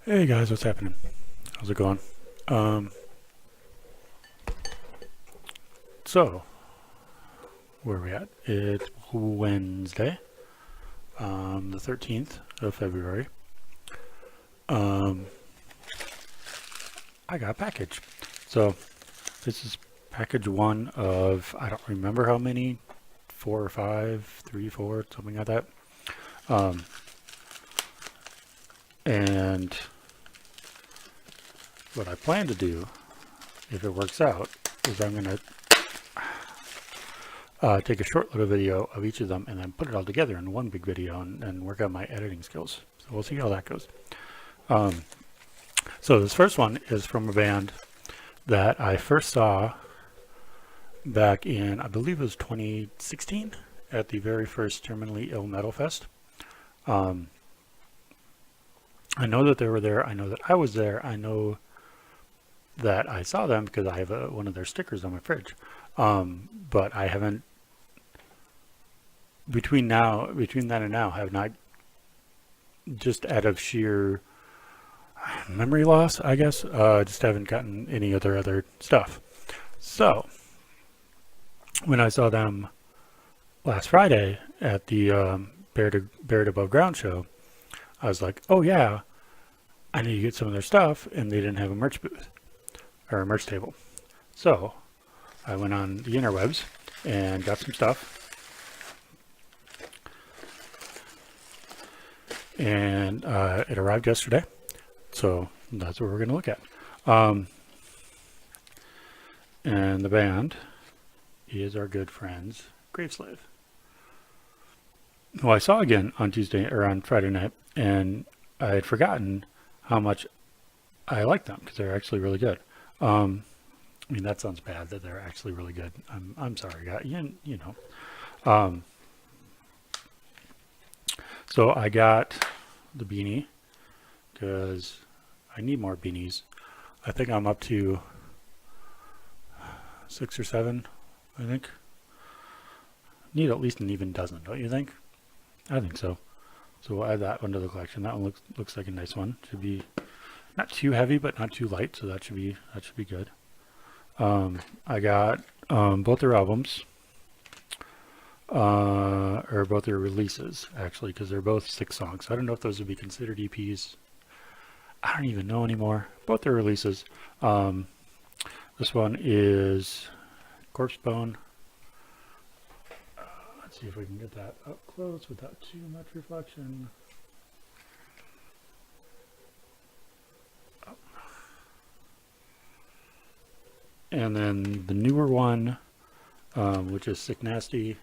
Hey guys, what's happening? How's it going? So, where are we at? It's Wednesday, the 13th of February. I got a package. So, this is package one of, I don't remember how many, 4 or 5, 3, 4, something like that. And what I plan to do, if it works out, is I'm going to take a short little video of each of them and then put it all together in one big video and work on my editing skills. So we'll see how that goes. So this first one is from a band that I first saw back in, I believe it was 2016 at the very first Terminally Ill Metal Fest. I know that they were there. I know that I was there. I know that I saw them because I have one of their stickers on my fridge. But I haven't, between then and now, have not, just out of sheer memory loss, I guess, just haven't gotten any other stuff. So when I saw them last Friday at the Buried Above Ground show, I was like, oh yeah, I need to get some of their stuff, and they didn't have a merch booth or a merch table. So I went on the interwebs and got some stuff, and it arrived yesterday. So that's what we're going to look at. And the band is our good friends Graveslave, who I saw again on Tuesday or on Friday night, and I had forgotten how much I like them because they're actually really good. I mean, that sounds bad that they're actually really good. I'm sorry, guys. You know. So I got the beanie because I need more beanies. I think I'm up to 6 or 7. I think need at least an even dozen, don't you think? I think so. So we'll add that one to the collection. That one looks like a nice one. Should be not too heavy, but not too light. So that should be good. I got both their albums, or both their releases actually, because they're both 6 songs. I don't know if those would be considered EPs. I don't even know anymore. Both their releases. This one is Corpse Bone. Let's see if we can get that up close without too much reflection. Oh. And then the newer one, which is Sick Nasty,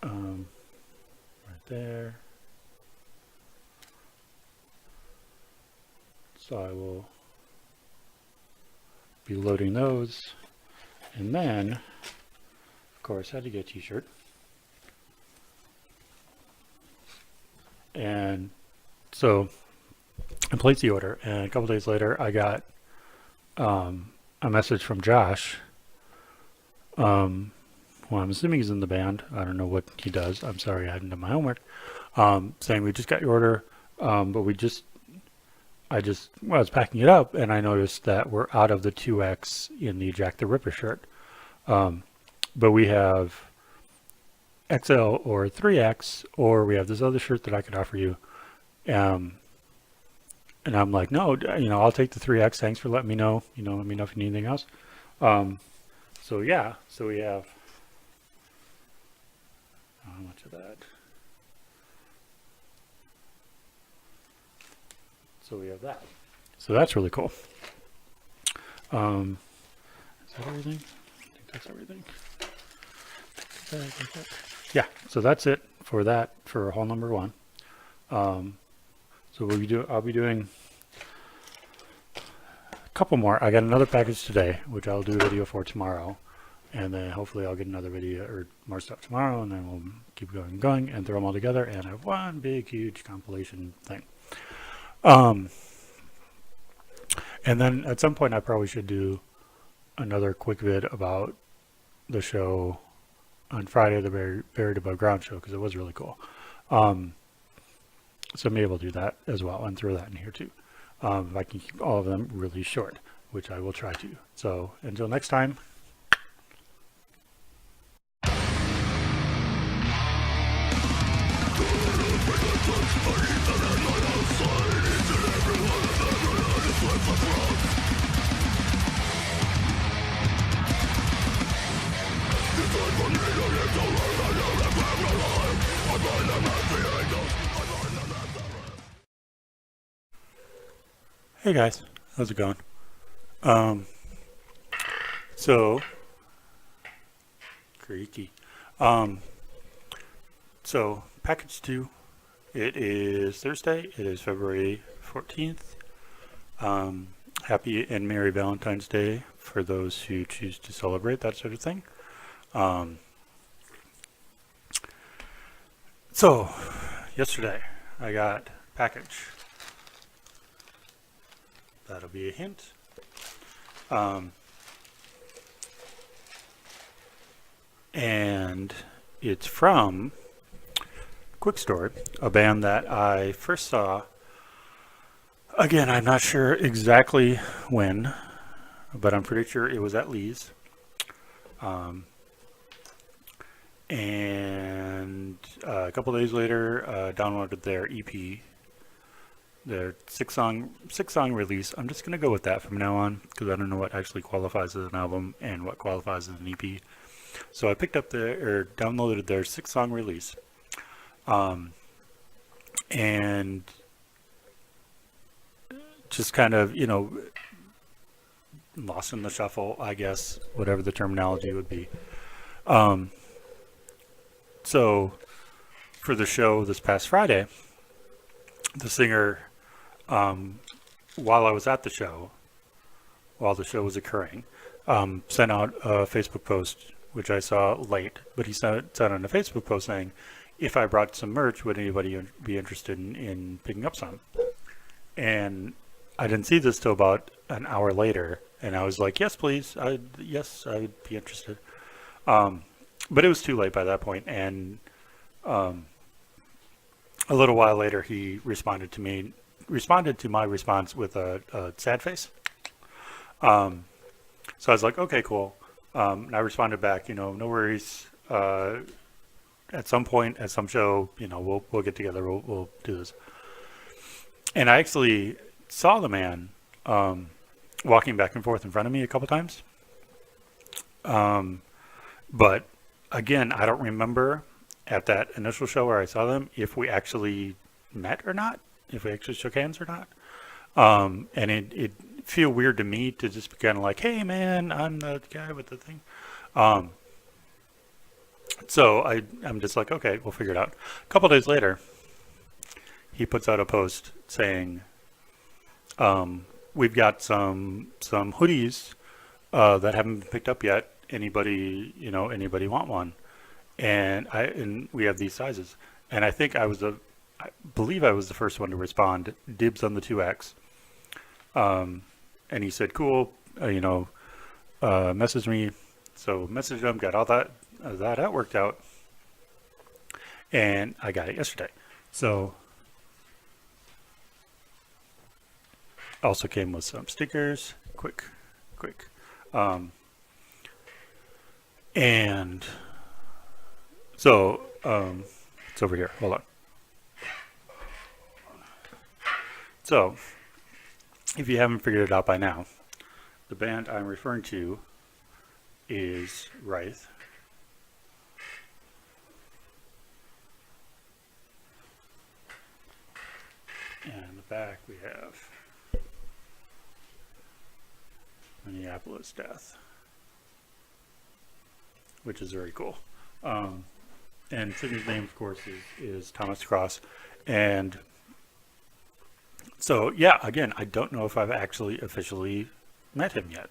right there. So I will be loading those, and then of course had to get a t-shirt, and so I placed the order, and a couple days later I got a message from Josh, who I'm assuming is in the band. I don't know what he does. I'm sorry, I hadn't done my homework. Saying we just got your order, but I was packing it up and I noticed that we're out of the 2X in the Jack the Ripper shirt. But we have XL or 3X, or we have this other shirt that I could offer you. And I'm like, no, I'll take the 3X. Thanks for letting me know. Let me know if you need anything else. So yeah, so we have, how much of that? So we have that. So that's really cool. Is that everything? I think that's everything. Yeah, so that's it for that, for haul number 1. So I'll be doing couple more. I got another package today, which I'll do a video for tomorrow. And then hopefully I'll get another video or more stuff tomorrow, and then we'll keep going and going and throw them all together and have one big, huge compilation thing. And then at some point I probably should do another quick vid about the show on Friday, the Buried Above Ground show, because it was really cool. So maybe we'll do that as well and throw that in here too. If I can keep all of them really short, which I will try to. So until next time. Hey guys, how's it going? So creaky. So package 2. It is Thursday. It is February 14th. Happy and Merry Valentine's Day for those who choose to celebrate that sort of thing. So yesterday I got a package. That'll be a hint. And it's from Quick Store, a band that I first saw. Again, I'm not sure exactly when, but I'm pretty sure it was at Lee's. And a couple days later, downloaded their EP, their six song release. I'm just gonna go with that from now on because I don't know what actually qualifies as an album and what qualifies as an EP. So I picked up downloaded their 6-song release, and just kind of, lost in the shuffle, I guess, whatever the terminology would be. So for the show this past Friday, the singer, while I was at the show, while the show was occurring, sent out a Facebook post, which I saw late, but he sent out a Facebook post saying, if I brought some merch, would anybody be interested in picking up some? And I didn't see this till about an hour later, and I was like, yes, please. Yes, I would be interested. But it was too late by that point, and a little while later, he responded to my response with a sad face. So I was like, okay, cool. And I responded back, no worries. At some point, at some show, we'll get together. We'll do this. And I actually saw the man walking back and forth in front of me a couple times. But again, I don't remember at that initial show where I saw them if we actually met or not, if we actually shook hands or not. And it feel weird to me to just be kind of like, hey man, I'm the guy with the thing. So I'm just like, okay, we'll figure it out. A couple days later, he puts out a post saying, we've got some hoodies that haven't been picked up yet. Anybody want one? And we have these sizes. And I think I believe I was the first one to respond, dibs on the 2X. And he said, cool, message me. So messaged him, got all that worked out. And I got it yesterday. So also came with some stickers, quick. And so it's over here. Hold on. So if you haven't figured it out by now, the band I'm referring to is Wraith. And in the back we have Minneapolis Death, which is very cool. And Sidney's name, of course, is Thomas Cross. And so, yeah, again, I don't know if I've actually officially met him yet.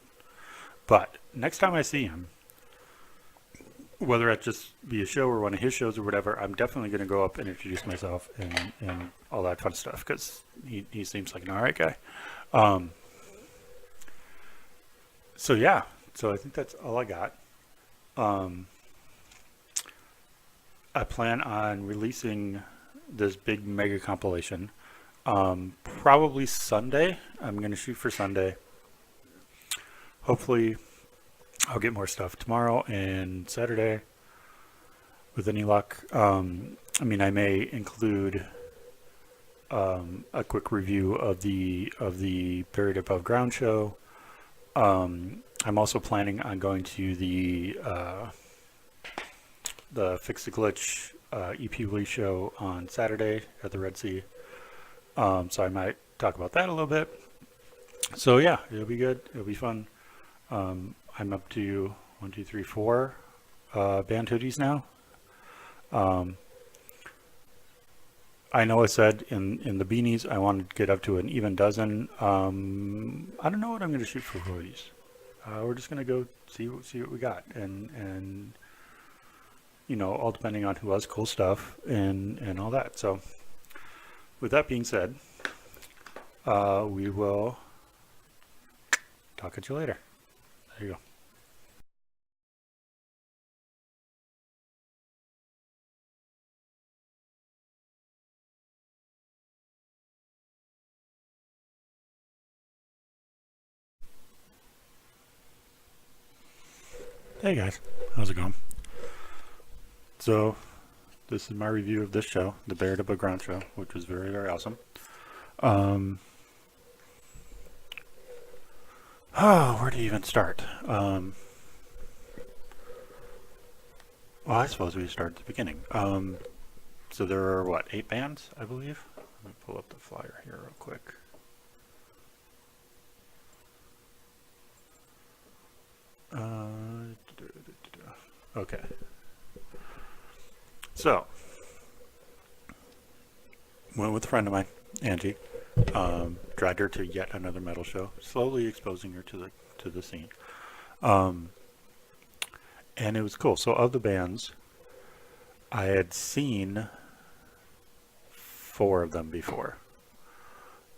But next time I see him, whether it just be a show or one of his shows or whatever, I'm definitely going to go up and introduce myself and all that fun stuff because he seems like an all right guy. Um, so yeah, so I think that's all I got. Um, I plan on releasing this big mega compilation. Probably Sunday. I'm going to shoot for Sunday. Hopefully, I'll get more stuff tomorrow and Saturday with any luck. I mean, I may include a quick review of the Buried Above Ground show. I'm also planning on going to the Fix the Glitch EP release show on Saturday at the Red Sea. So I might talk about that a little bit. So yeah, it'll be good. It'll be fun. I'm up to 1, 2, 3, 4 band hoodies now. I know I said in the beanies I wanted to get up to an even dozen. I don't know what I'm going to shoot for hoodies. We're just going to go see what we got, and you know, all depending on who has cool stuff and all that. So with that being said, we will talk at you later. There you go. Hey guys, how's it going? So this is my review of this show, the Buried Above Ground show, which was very, very awesome. Where do you even start? Well, I suppose we start at the beginning. So there are what, 8 bands, I believe? Let me pull up the flyer here real quick. Okay. So, went with a friend of mine, Angie. Dragged her to yet another metal show, slowly exposing her to the scene. And it was cool. So of the bands, I had seen 4 of them before.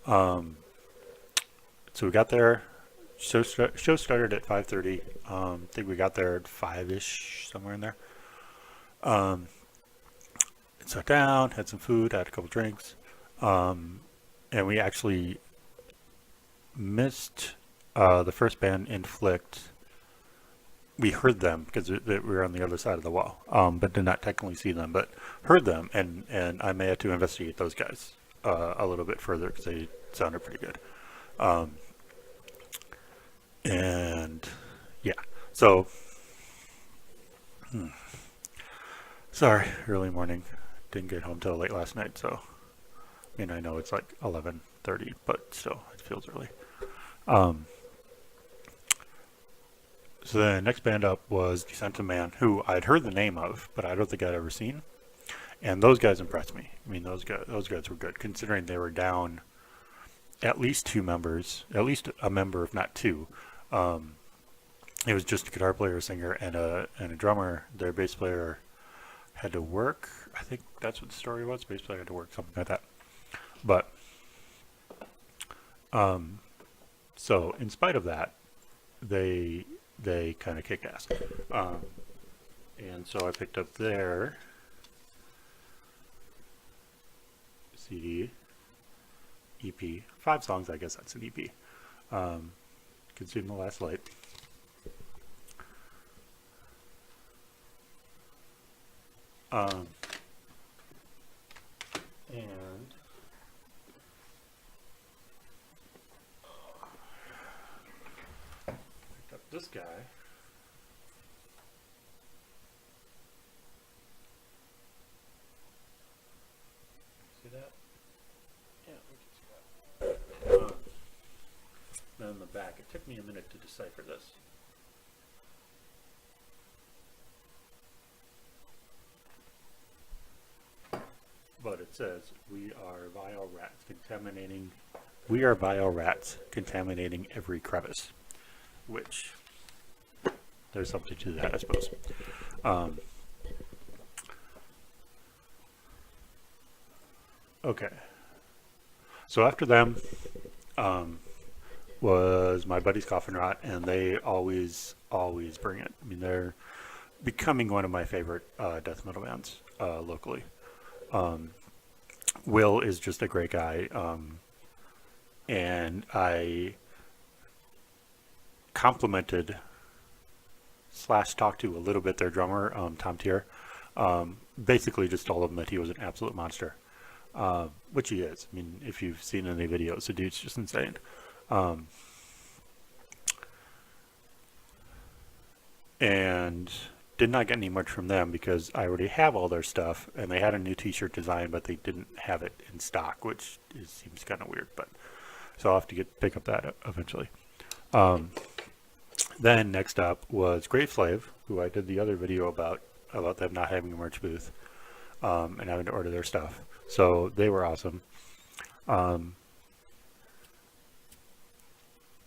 So we got there. Show started at 5:30. I think we got there at 5-ish, somewhere in there. Sat down, had some food, had a couple drinks, and we actually missed the first band, Inflict. We heard them because we were on the other side of the wall, but did not technically see them, but heard them, and I may have to investigate those guys a little bit further because they sounded pretty good. And yeah, so sorry, early morning. Didn't get home till late last night, so I mean I know it's like 11:30, but still it feels early. So the next band up was Descent of Man, who I'd heard the name of, but I don't think I'd ever seen. And those guys impressed me. I mean, those guys were good, considering they were down at least 2 members, at least a member, if not 2. It was just a guitar player, a singer, and a drummer. Their bass player had to work. I think that's what the story was. Bass player had to work, something like that. But so in spite of that, they kind of kicked ass. And so I picked up their CD, EP, 5 songs. I guess that's an EP. Consume the Last Light. And picked up this guy. See that? Yeah, we can see that. Then in the back, it took me a minute to decipher this. But it says, we are vile rats contaminating every crevice. which there's something to that, I suppose. Okay. So after them was my buddy's Coffin Rot, and they always bring it. I mean, they're becoming one of my favorite death metal bands locally. Will is just a great guy, and I complimented / talked to a little bit their drummer, Tom Tier. Basically just told him that he was an absolute monster, which he is. I mean, if you've seen any videos, the dude's just insane. And did not get any much from them because I already have all their stuff, and they had a new t-shirt design, but they didn't have it in stock, which seems kind of weird, but so I'll have to pick up that eventually. Then next up was Grave Slave, who I did the other video about them not having a merch booth, and having to order their stuff. So they were awesome.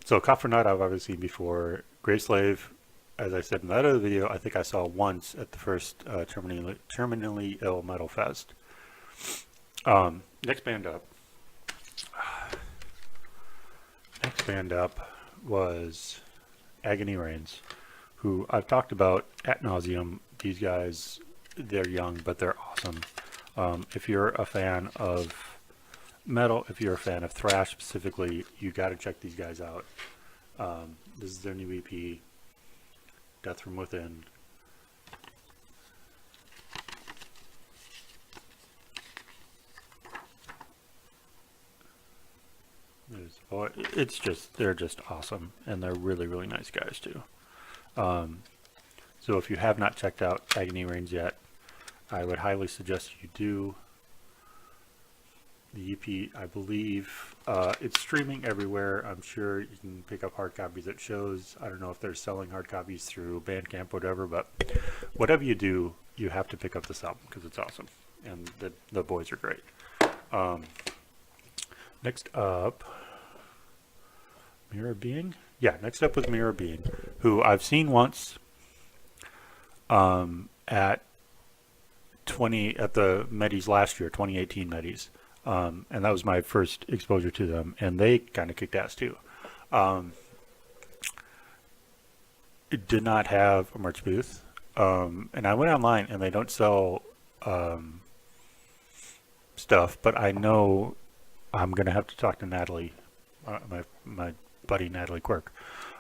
So Coffin Nut I've obviously seen before. Grave Slave, as I said in that other video, I think I saw once at the first Terminally Ill Metal Fest. Next band up was Agony Reigns, who I've talked about ad nauseum. These guys, they're young, but they're awesome. If you're a fan of metal, if you're a fan of thrash specifically, you got to check these guys out. This is their new EP, Death from Within. They're just awesome, and they're really nice guys too. So if you have not checked out Agony Reigns yet, I would highly suggest you do. The EP, I believe, it's streaming everywhere. I'm sure you can pick up hard copies at shows. I don't know if they're selling hard copies through Bandcamp or whatever, but whatever you do, you have to pick up this album because it's awesome, and the boys are great. Next up, Mirror Being? Yeah, next up was Mirror Being, who I've seen once at the Medis last year, 2018 Medis. And that was my first exposure to them, and they kind of kicked ass too. It did not have a merch booth, and I went online, and they don't sell stuff, but I know I'm going to have to talk to Natalie, my buddy Natalie Quirk,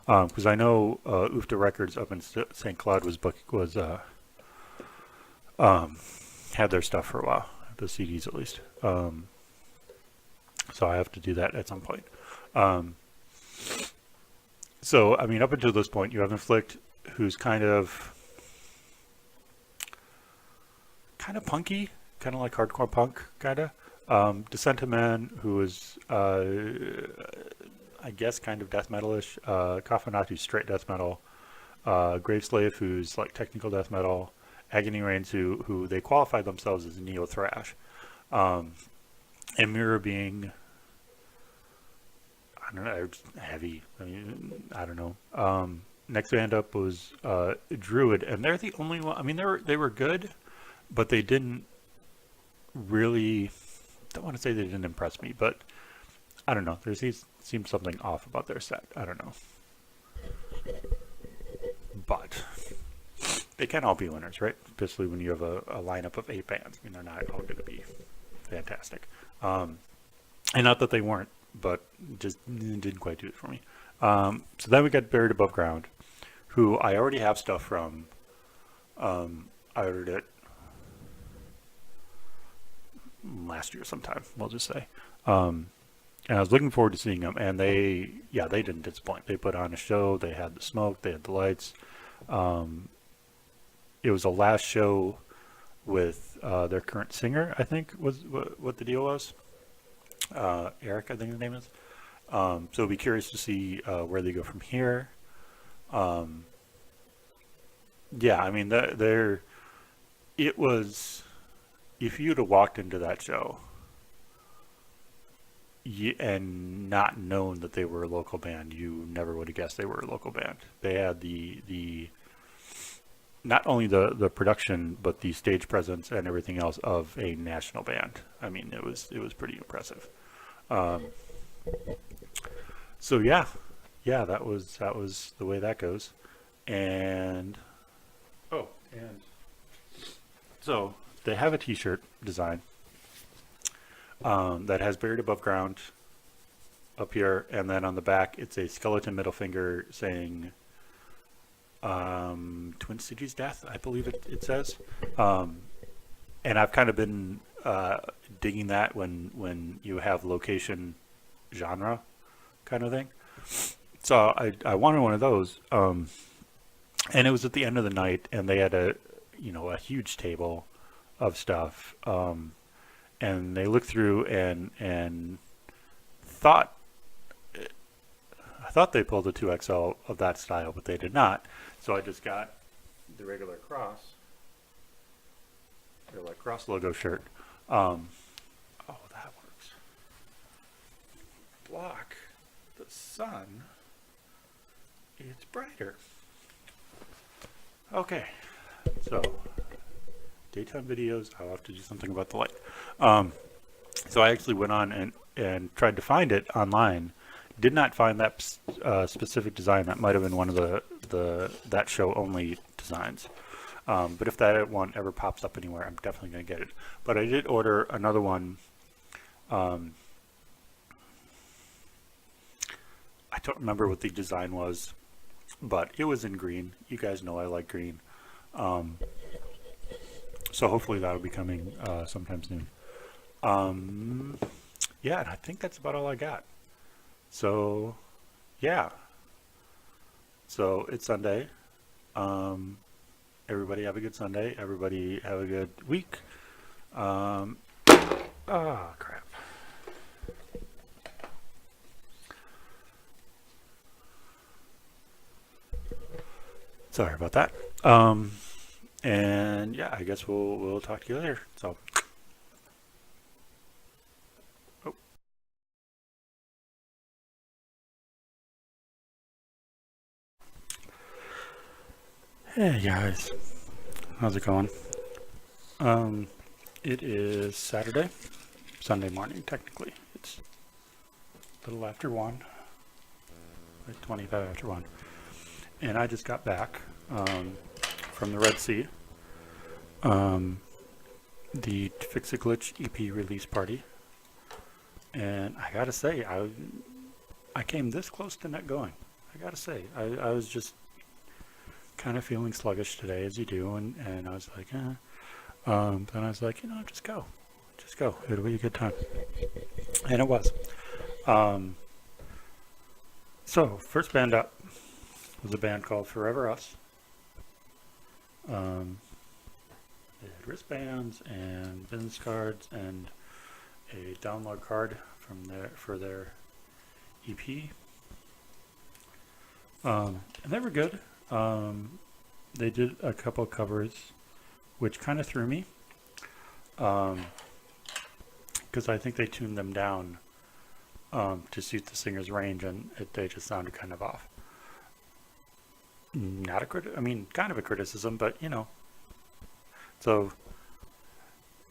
because I know UFTA Records up in St. Cloud had their stuff for a while, the CDs at least. So I have to do that at some point. So, I mean, up until this point, you have Inflict, who's kind of punky, kind of like hardcore punk, kind of. Descentaman, who is, I guess, kind of death metal-ish. Coffin Nut, who's straight death metal. Graveslave, who's like technical death metal. Agony Reigns, who they qualify themselves as neo-thrash. And Mirror Being, I don't know, heavy. I mean, I don't know. Next band up was Druid, and they're the only one. I mean, they were good, but they didn't really. Don't want to say they didn't impress me, but I don't know. There seemed something off about their set. I don't know, but they can all be winners, right? Especially when you have a lineup of 8 bands. I mean, they're not all going to be fantastic. And not that they weren't, but just didn't quite do it for me. So then we got Buried Above Ground, who I already have stuff from. I ordered it last year sometime, we'll just say. And I was looking forward to seeing them, and they didn't disappoint. They put on a show. They had the smoke. They had the lights. It was the last show with their current singer, I think, was what the deal was. Eric, I think his name is. So I'll be curious to see where they go from here. Yeah, I mean, it was, if you'd have walked into that show, and not known that they were a local band, you never would have guessed they were a local band. They had the not only the production but the stage presence and everything else of a national band. I mean, it was pretty impressive. Um, so yeah, that was the way that goes. And oh, and so they have a T-shirt design that has buried above ground up here, and then on the back it's a skeleton middle finger saying Twin Cities Death, I believe it says. Um, and I've kind of been digging that when you have location genre kind of thing. So I wanted one of those, and it was at the end of the night, and they had a huge table of stuff, and they looked through and thought I thought they pulled a 2XL of that style, but they did not. So I just got the regular cross logo shirt. Oh, that works. Block the sun. It's brighter. Okay, so daytime videos. I'll have to do something about the light. Um, so I actually went on and tried to find it online. Did not find that specific design. That might have been one of the that show only designs. But if that one ever pops up anywhere, I'm definitely going to get it. But I did order another one. Um, I don't remember what the design was, but it was in green. You guys know I like green. Um, so hopefully that'll be coming sometime soon. Um, yeah, and I think that's about all I got. So, yeah. So it's Sunday. Um, Everybody have a good Sunday. Everybody have a good week. Um, Crap. Sorry about that. And yeah, I guess we'll talk to you later. So, oh, hey guys, how's it going? Um, it is Saturday, Sunday morning technically. It's a little after 1, like 25 after 1. And I just got back from the Red Sea, um, the Fix a Glitch EP release party. And I gotta say, I came this close to not going. I gotta say, I was just kind of feeling sluggish today, as you do, and I was like, then I was like, just go. It'll be a good time, and it was. Um, so first band up was a band called Forever Us. Um, they had wristbands and business cards and a download card for their EP. And they were good. They did a couple covers, which kind of threw me, because I think they tuned them down to suit the singer's range, and they just sounded kind of off. Not I mean, kind of a criticism, but So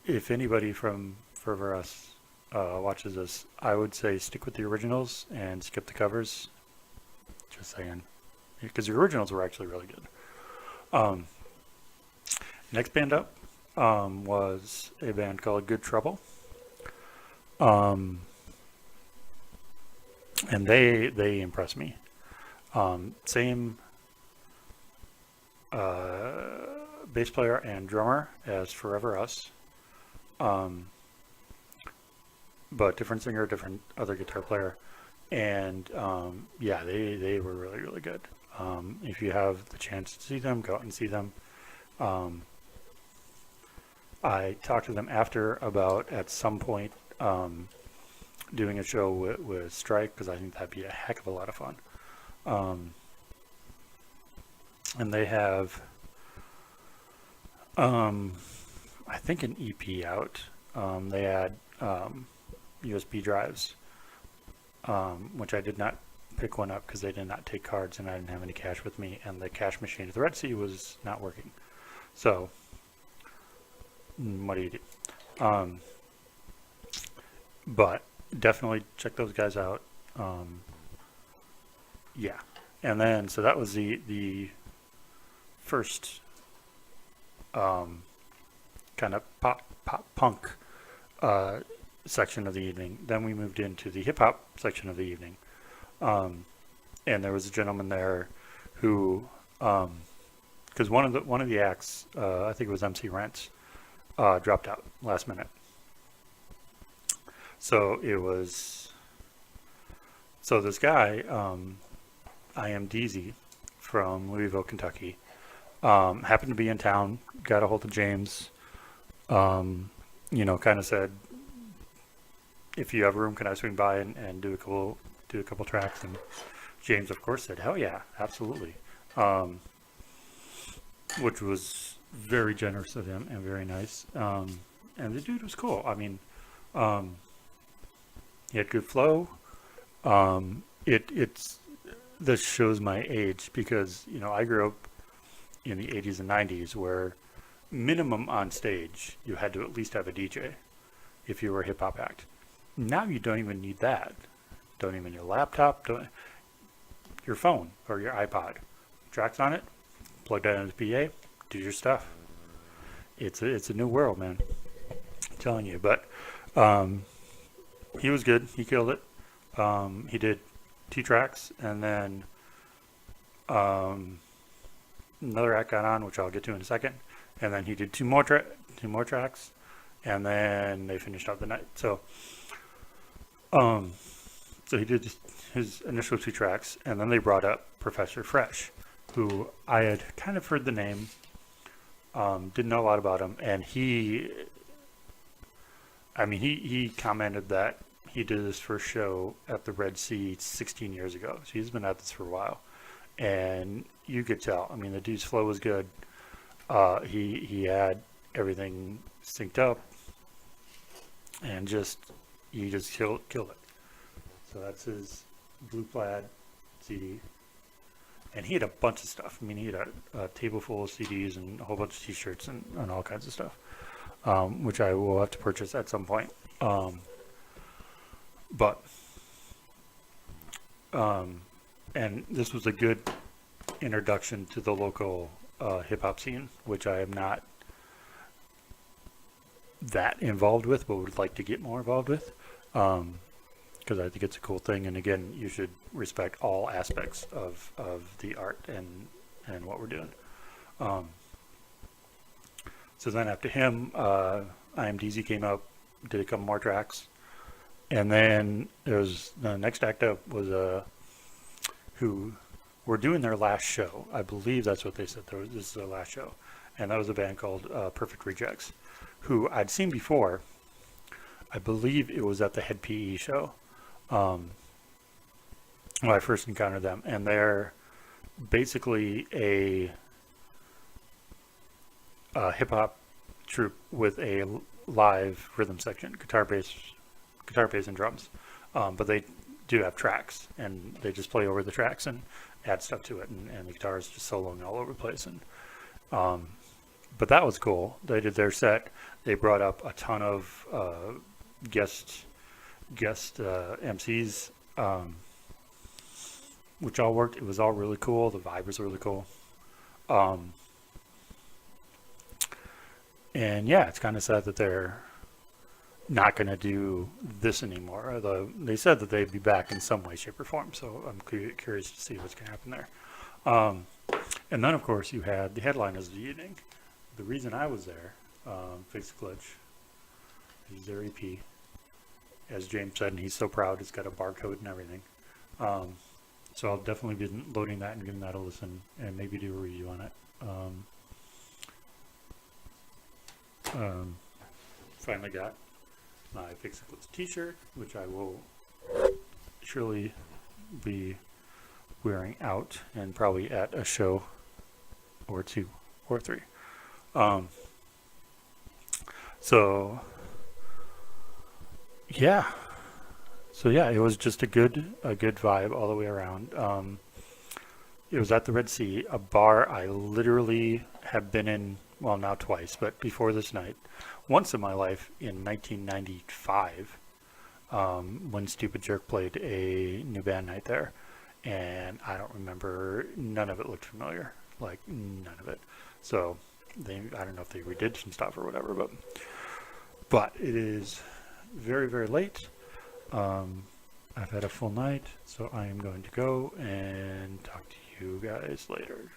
if anybody from Forever Us watches this, I would say stick with the originals and skip the covers. Just saying, because the originals were actually really good. Um, Next band up was a band called Good Trouble, um, and they impressed me. Same bass player and drummer as Forever Us, um, but different singer, different other guitar player, and yeah, they were really really good. If you have the chance to see them, go out and see them. Um, I talked to them after about at some point doing a show with Strike, because I think that'd be a heck of a lot of fun. Um, and they have, um, I think, an EP out. They had USB drives, which I did not pick one up because they did not take cards and I didn't have any cash with me, and the cash machine at the Red Sea was not working. So, what do you do? But definitely check those guys out. Yeah, and then so that was the first kind of pop punk section of the evening. Then we moved into the hip hop section of the evening, and there was a gentleman there who, because one of the acts, I think it was MC Rent, dropped out last minute. So it was this guy, I am DZ from Louisville, Kentucky, happened to be in town, got a hold of James, kind of said, if you have room, can I swing by and do a couple tracks? And James, of course, said, hell yeah, absolutely, which was very generous of him and very nice. And the dude was cool. I mean, he had good flow. It's this shows my age because I grew up in the 80s and 90s where minimum on stage you had to at least have a DJ if you were a hip hop act. Now you don't even need that. Don't even your laptop, your phone or your iPod. Tracks on it, plug that into the PA, do your stuff. It's a new world, man. I'm telling you. But he was good. He killed it. He did 2 tracks, and then another act got on, which I'll get to in a second, and then he did 2 more tracks, and then they finished out the night. So he did his initial 2 tracks, and then they brought up Professor Fresh, who I had kind of heard the name, didn't know a lot about him, and he commented that he did his first show at the Red Sea 16 years ago. So he's been at this for a while. And you could tell. I mean, the dude's flow was good. He had everything synced up. And he just killed it. So that's his Blue Plaid CD. And he had a bunch of stuff. I mean, he had a table full of CDs and a whole bunch of t-shirts and all kinds of stuff. Which I will have to purchase at some point. And this was a good introduction to the local hip hop scene, which I am not that involved with, but would like to get more involved with, because I think it's a cool thing. And again, you should respect all aspects of the art and what we're doing. So then after him, IMDZ came up, did a couple more tracks, and then there was the next act up was who were doing their last show. I believe that's what they said. This is their last show, and that was a band called Perfect Rejects, who I'd seen before. I believe it was at the Head PE show when I first encountered them, and they're basically a hip hop troupe with a live rhythm section, guitar, bass, and drums. But they do have tracks, and they just play over the tracks and add stuff to it, and the guitar is just soloing all over the place. And but that was cool. They did their set. They brought up a ton of guest MCs, which all worked. It was all really cool. The vibe was really cool. And yeah, it's kind of sad that they're not going to do this anymore. Although they said that they'd be back in some way, shape, or form. So I'm curious to see what's going to happen there. And then, of course, you had the headliners of the evening. The reason I was there, Fix the Glitch, is their EP. As James said, and he's so proud, it's got a barcode and everything. So I'll definitely be loading that and giving that a listen and maybe do a review on it. Finally got my Fix the Glitch t-shirt, which I will surely be wearing out and probably at a show or 2 or 3. So yeah, So yeah, it was just a good vibe all the way around. It was at the Red Sea, a bar I literally have been in, well, now twice, but before this night, once in my life in 1995, when Stupid Jerk played a new band night there. And I don't remember, none of it looked familiar, like none of it. So I don't know if they redid some stuff or whatever, but it is very, very late. I've had a full night, so I am going to go and talk to you guys later.